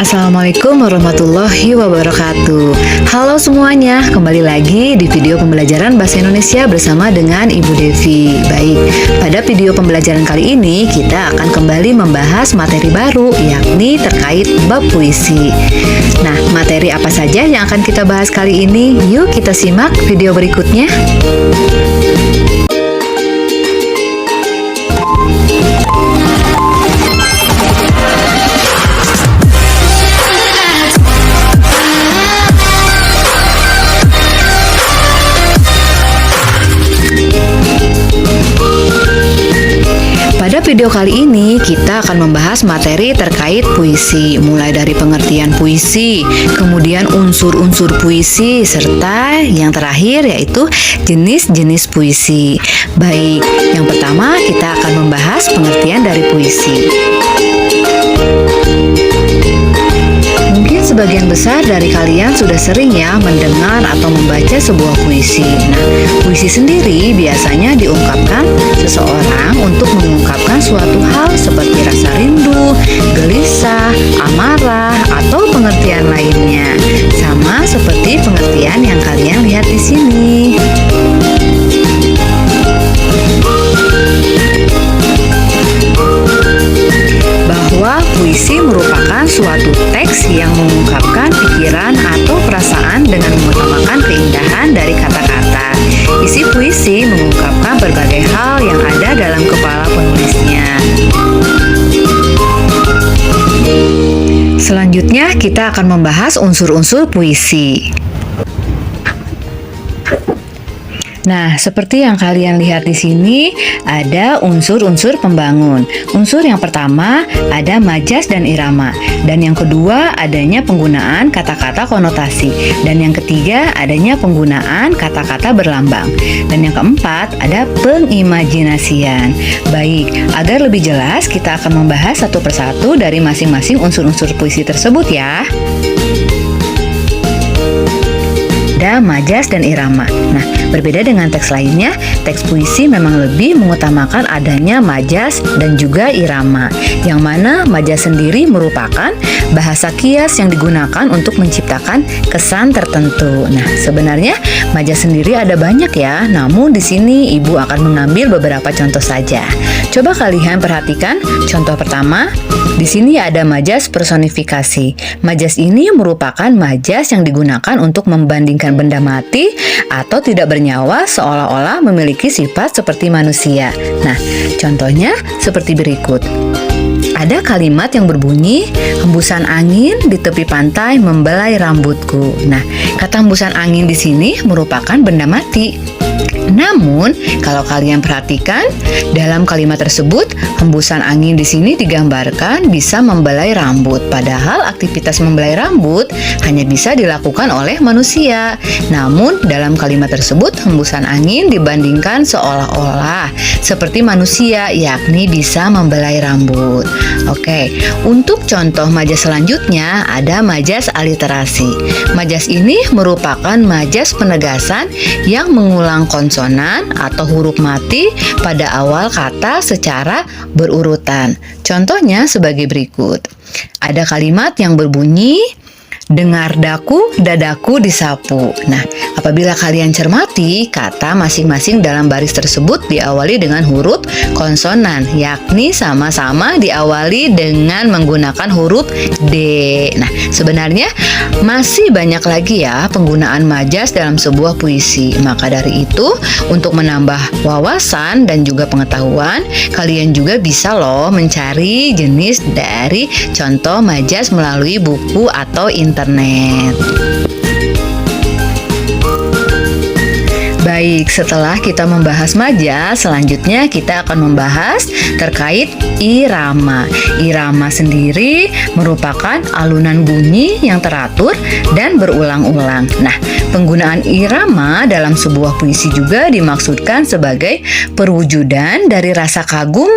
Assalamualaikum warahmatullahi wabarakatuh. Halo semuanya, kembali lagi di video pembelajaran Bahasa Indonesia bersama dengan Ibu Devi. Baik, pada video pembelajaran kali ini kita akan kembali membahas materi baru, yakni terkait bab puisi. Nah, materi apa saja yang akan kita bahas kali ini? Yuk kita simak video berikutnya. Pada video kali ini kita akan membahas materi terkait puisi, mulai dari pengertian puisi, kemudian unsur-unsur puisi, serta yang terakhir yaitu jenis-jenis puisi. Baik, yang pertama kita akan membahas pengertian dari puisi. Mungkin sebagian besar dari kalian sudah sering ya mendengar atau membaca sebuah puisi. Nah, puisi sendiri biasanya diungkapkan seseorang untuk mengungkapkan suatu hal seperti rasa rindu, gelisah, amarah, atau pengertian lainnya. Sama seperti pengertian yang kalian lihat di sini. Bahwa puisi merupakan suatu teks yang mengungkapkan pikiran atau perasaan dengan mengutamakan keindahan dari kata-kata. Isi puisi mengungkapkan berbagai hal yang ada dalam kepala penulisnya. Selanjutnya kita akan membahas unsur-unsur puisi. Nah, seperti yang kalian lihat di sini, ada unsur-unsur pembangun. Unsur yang pertama ada majas dan irama, dan yang kedua adanya penggunaan kata-kata konotasi, dan yang ketiga adanya penggunaan kata-kata berlambang, dan yang keempat ada pengimajinasian. Baik, agar lebih jelas kita akan membahas satu persatu dari masing-masing unsur-unsur puisi tersebut ya. Ada majas dan irama. Nah, berbeda dengan teks lainnya, teks puisi memang lebih mengutamakan adanya majas dan juga irama, yang mana majas sendiri merupakan bahasa kias yang digunakan untuk menciptakan kesan tertentu. Nah, sebenarnya majas sendiri ada banyak ya, namun di sini Ibu akan mengambil beberapa contoh saja. Coba kalian perhatikan contoh pertama. Di sini ada majas personifikasi. Majas ini merupakan majas yang digunakan untuk membandingkan benda mati atau tidak bernyawa seolah-olah memiliki sifat seperti manusia. Nah, contohnya seperti berikut. Ada kalimat yang berbunyi, hembusan angin di tepi pantai membelai rambutku. Nah, kata hembusan angin di sini merupakan benda mati. Namun, kalau kalian perhatikan, dalam kalimat tersebut, hembusan angin di sini digambarkan bisa membelai rambut. Padahal aktivitas membelai rambut hanya bisa dilakukan oleh manusia. Namun, dalam kalimat tersebut, hembusan angin dibandingkan seolah-olah seperti manusia, yakni bisa membelai rambut. Oke, untuk contoh majas selanjutnya ada majas aliterasi. Majas ini merupakan majas penegasan yang mengulang konsonan atau huruf mati pada awal kata secara berurutan. Contohnya sebagai berikut. Ada kalimat yang berbunyi, dengar daku, dadaku disapu. Nah, apabila kalian cermati, kata masing-masing dalam baris tersebut diawali dengan huruf konsonan, yakni sama-sama diawali dengan menggunakan huruf D. Nah, sebenarnya masih banyak lagi ya penggunaan majas dalam sebuah puisi. Maka dari itu, untuk menambah wawasan dan juga pengetahuan, kalian juga bisa loh mencari jenis dari contoh majas melalui buku atau internet. Baik, setelah kita membahas majas, selanjutnya kita akan membahas terkait irama. Irama sendiri merupakan alunan bunyi yang teratur dan berulang-ulang. Nah, penggunaan irama dalam sebuah puisi juga dimaksudkan sebagai perwujudan dari rasa kagum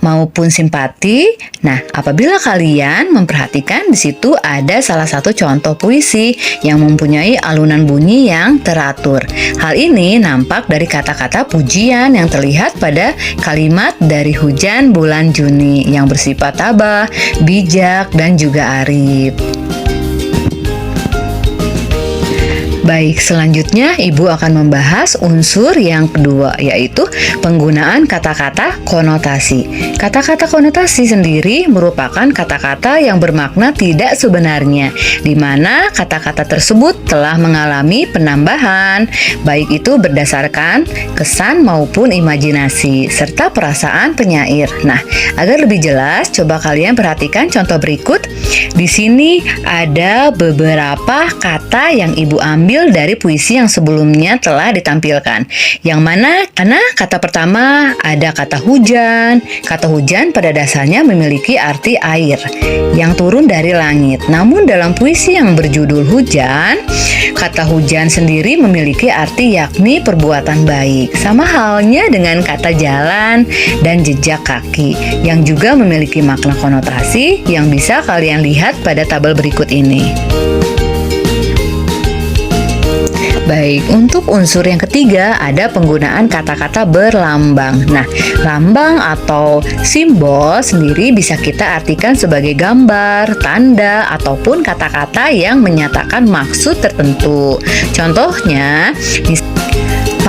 maupun simpati. Nah, apabila kalian memperhatikan di situ ada salah satu contoh puisi yang mempunyai alunan bunyi yang teratur. Hal ini ini nampak dari kata-kata pujian yang terlihat pada kalimat dari hujan bulan Juni yang bersifat tabah, bijak, dan juga arif. Baik, selanjutnya Ibu akan membahas unsur yang kedua, yaitu penggunaan kata-kata konotasi. Kata-kata konotasi sendiri merupakan kata-kata yang bermakna tidak sebenarnya, di mana kata-kata tersebut telah mengalami penambahan, baik itu berdasarkan kesan maupun imajinasi, serta perasaan penyair. Nah, agar lebih jelas, coba kalian perhatikan contoh berikut. Di sini ada beberapa kata yang Ibu ambil dari puisi yang sebelumnya telah ditampilkan. Yang mana karena kata pertama ada kata hujan. Kata hujan pada dasarnya memiliki arti air yang turun dari langit. Namun dalam puisi yang berjudul hujan, kata hujan sendiri memiliki arti yakni perbuatan baik. Sama halnya dengan kata jalan dan jejak kaki yang juga memiliki makna konotasi yang bisa kalian lihat pada tabel berikut ini. Baik, untuk unsur yang ketiga ada penggunaan kata-kata berlambang. Nah, lambang atau simbol sendiri bisa kita artikan sebagai gambar, tanda, ataupun kata-kata yang menyatakan maksud tertentu. Contohnya,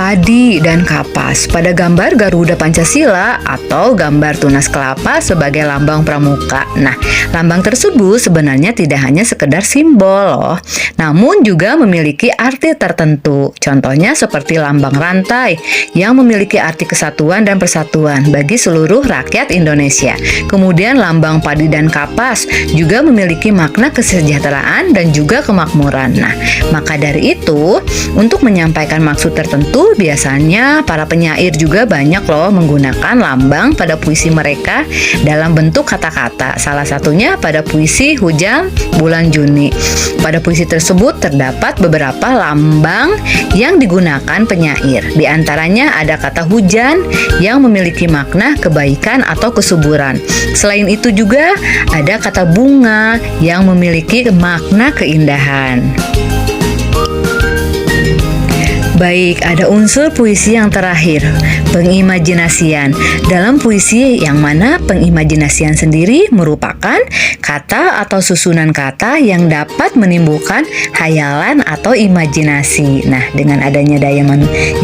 padi dan kapas pada gambar Garuda Pancasila atau gambar tunas kelapa sebagai lambang pramuka. Nah, lambang tersebut sebenarnya tidak hanya sekedar simbol loh, namun juga memiliki arti tertentu. Contohnya seperti lambang rantai yang memiliki arti kesatuan dan persatuan bagi seluruh rakyat Indonesia. Kemudian lambang padi dan kapas juga memiliki makna kesejahteraan dan juga kemakmuran. Nah, maka dari itu, untuk menyampaikan maksud tertentu, biasanya para penyair juga banyak loh menggunakan lambang pada puisi mereka dalam bentuk kata-kata. Salah satunya pada puisi Hujan Bulan Juni. Pada puisi tersebut terdapat beberapa lambang yang digunakan penyair. Di antaranya ada kata hujan yang memiliki makna kebaikan atau kesuburan. Selain itu juga ada kata bunga yang memiliki makna keindahan. Baik, ada unsur puisi yang terakhir, pengimajinasian. Dalam puisi yang mana pengimajinasian sendiri merupakan kata atau susunan kata yang dapat menimbulkan hayalan atau imajinasi. Nah, dengan adanya daya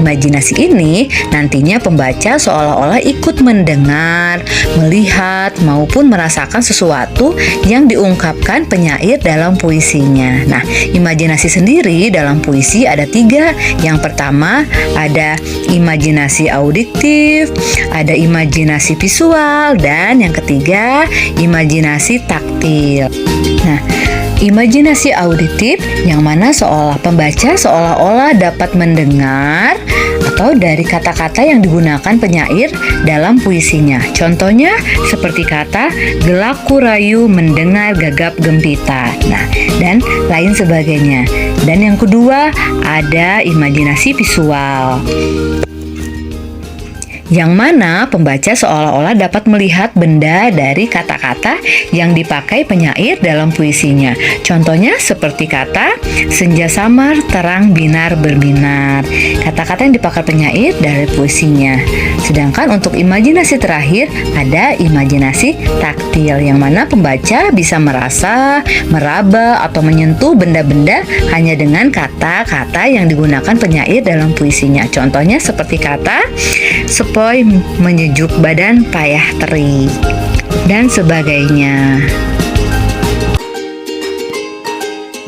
imajinasi ini, nantinya pembaca seolah-olah ikut mendengar, melihat, maupun merasakan sesuatu yang diungkapkan penyair dalam puisinya. Nah, imajinasi sendiri dalam puisi ada 3. Yang pertama ada imajinasi auditif, ada imajinasi visual, dan yang ketiga imajinasi taktil. Nah, imajinasi auditif yang mana pembaca seolah-olah dapat mendengar atau dari kata-kata yang digunakan penyair dalam puisinya. Contohnya seperti kata gelaku rayu mendengar gagap gempita. Nah, dan lain sebagainya. Dan yang kedua ada imajinasi visual, yang mana pembaca seolah-olah dapat melihat benda dari kata-kata yang dipakai penyair dalam puisinya. Contohnya seperti kata senja samar terang binar berbinar. Kata-kata yang dipakai penyair dari puisinya. Sedangkan untuk imajinasi terakhir ada imajinasi taktil, yang mana pembaca bisa merasa, meraba, atau menyentuh benda-benda hanya dengan kata-kata yang digunakan penyair dalam puisinya. Contohnya seperti kata sepoi menyejuk badan payah terik dan sebagainya.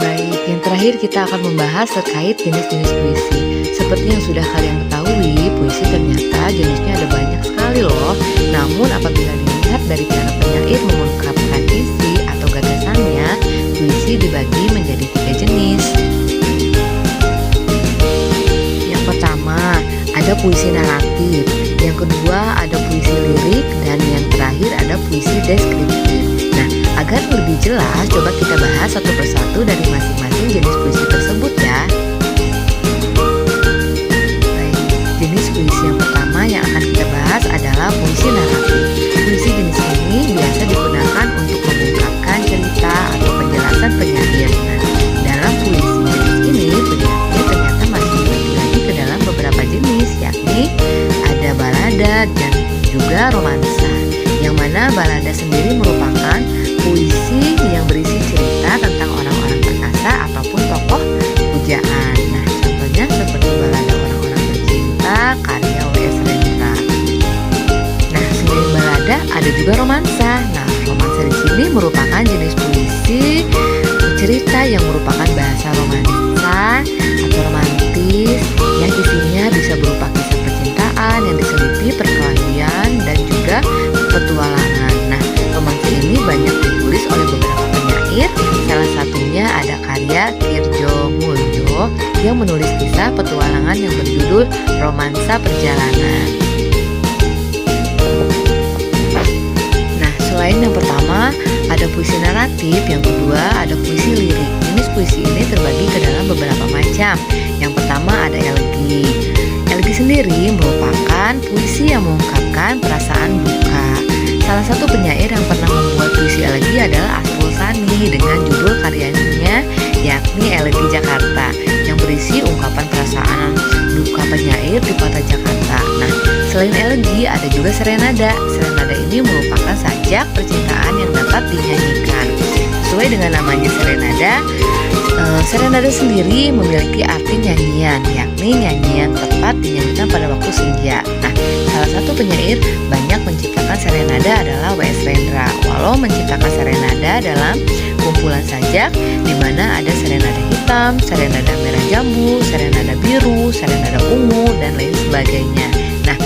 Baik, yang terakhir kita akan membahas terkait jenis-jenis puisi. Seperti yang sudah kalian ketahui, puisi ternyata jenisnya ada banyak sekali loh. Namun apabila dilihat dari cara penyair mengungkapkan isi atau gagasannya, puisi dibagi menjadi 3 jenis. Yang pertama, ada puisi naratif. Yang kedua ada puisi lirik, dan yang terakhir ada puisi deskriptif. Nah, agar lebih jelas, coba kita bahas satu persatu dari masing-masing jenis puisi tersebut ya. Baik, jenis puisi yang pertama yang akan kita bahas adalah puisi naratif. Puisi jenis ini biasa digunakan untuk mengungkapkan cerita atau penjelasan penyair. Nah, dalam puisi jenis ini penyair ternyata masih membagi lagi ke dalam beberapa jenis balada sendiri merupakan puisi yang berisi cerita tentang orang-orang perkasa ataupun tokoh pujaan. Nah, contohnya seperti balada orang-orang bercinta karya W.S. Rendra. Nah, selain balada ada juga romansa. Nah, romansa di sini merupakan jenis puisi cerita yang merupakan bahasa romansa atau romantis yang isinya bisa berupa kisah percintaan yang diselipi perkelahian dan juga petualangan. Nah, romansa ini banyak ditulis oleh beberapa penyair. Salah satunya ada karya Kirjo Mulyo yang menulis kisah petualangan yang berjudul Romansa Perjalanan. Nah, selain yang pertama ada puisi naratif, yang kedua ada puisi lirik. Jenis puisi ini terbagi ke dalam beberapa macam. Yang pertama ada elegi. Elegi sendiri merupakan puisi yang mengungkapkan perasaan duka. Salah satu penyair yang pernah membuat puisi elegi adalah Asrul Sani dengan judul karyanya yakni Elegi Jakarta yang berisi ungkapan perasaan duka penyair di kota Jakarta. Nah, selain elegi ada juga serenada. Serenada ini merupakan sajak percintaan yang dapat dinyanyikan. Sesuai dengan namanya serenada, serenada sendiri memiliki arti nyanyian, yakni nyanyian tepat dinyanyikan pada waktu senja. Nah, salah satu penyair banyak menciptakan serenada adalah W.S. Rendra. Walau menciptakan serenada dalam kumpulan sajak di mana ada serenada hitam, serenada merah jambu, serenada biru, serenada ungu, dan lain sebagainya. Nah,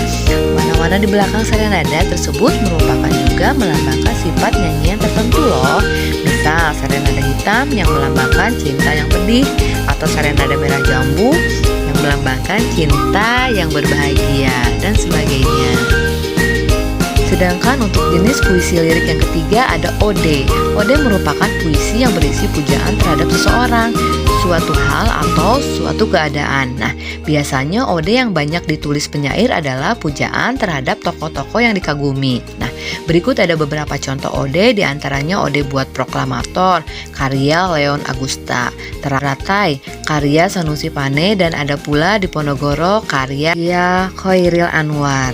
warna-warna di belakang serenada tersebut merupakan juga melambangkan sifat nyanyian tertentu loh. Misal serenada hitam yang melambangkan cinta yang pedih, atau serenada merah jambu yang melambangkan cinta yang berbahagia, dan sebagainya. Sedangkan untuk jenis puisi lirik yang ketiga ada ode. Ode merupakan puisi yang berisi pujaan terhadap seseorang, suatu hal atau suatu keadaan. Nah, biasanya ode yang banyak ditulis penyair adalah pujaan terhadap tokoh-tokoh yang dikagumi. Nah, berikut ada beberapa contoh ode, diantaranya ode buat proklamator, karya Leon Agusta, Teratai, karya Sanusi Pane, dan ada pula di Ponorogo karya Khairil Anwar.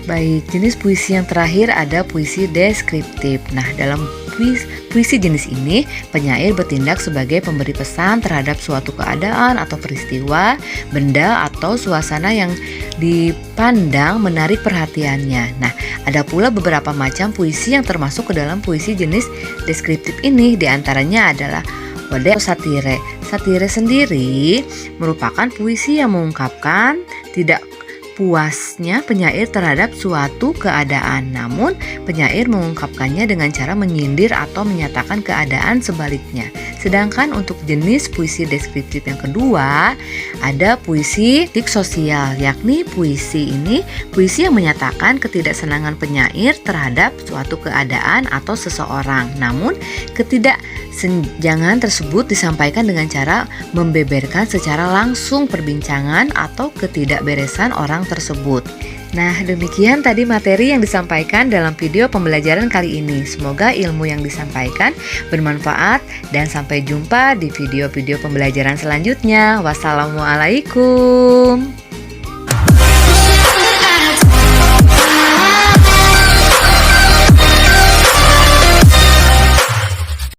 Baik, jenis puisi yang terakhir ada puisi deskriptif. Nah, dalam puisi jenis ini, penyair bertindak sebagai pemberi pesan terhadap suatu keadaan atau peristiwa, benda atau suasana yang dipandang menarik perhatiannya. Nah, ada pula beberapa macam puisi yang termasuk ke dalam puisi jenis deskriptif ini. Di antaranya adalah ode atau satire. Satire sendiri merupakan puisi yang mengungkapkan tidak puasnya penyair terhadap suatu keadaan, namun penyair mengungkapkannya dengan cara menyindir atau menyatakan keadaan sebaliknya. Sedangkan untuk jenis puisi deskriptif yang kedua ada puisi kritik sosial, yakni puisi ini puisi yang menyatakan ketidaksenangan penyair terhadap suatu keadaan atau seseorang, namun ketidaksenjangan tersebut disampaikan dengan cara membeberkan secara langsung perbincangan atau ketidakberesan orang tersebut. Nah, demikian tadi materi yang disampaikan dalam video pembelajaran kali ini. Semoga ilmu yang disampaikan bermanfaat dan sampai jumpa di video-video pembelajaran selanjutnya. Wassalamualaikum.